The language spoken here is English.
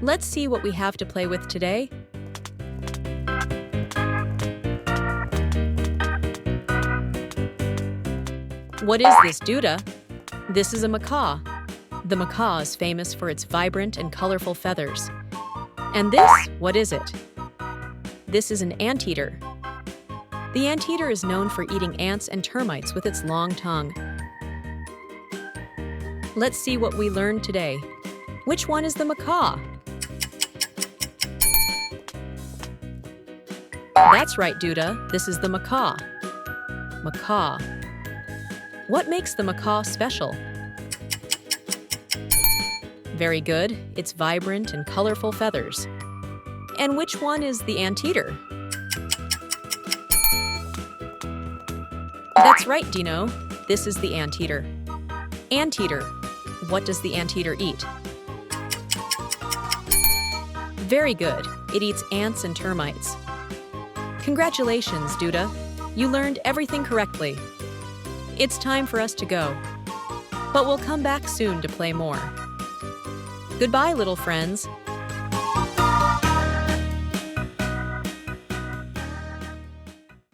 Let's see what we have to play with today. What is this, Duda? This is a macaw. The macaw is famous for its vibrant and colorful feathers. And this, what is it? This is an anteater. The anteater is known for eating ants and termites with its long tongue. Let's see what we learned today. Which one is the macaw? That's right, Duda. This is the macaw. Macaw. What makes the macaw special? Very good. Its vibrant and colorful feathers. And which one is the anteater? That's right, Dino. This is the anteater. Anteater. What does the anteater eat? Very good. It eats ants and termites. Congratulations, Duda. You learned everything correctly. It's time for us to go. But we'll come back soon to play more. Goodbye, little friends.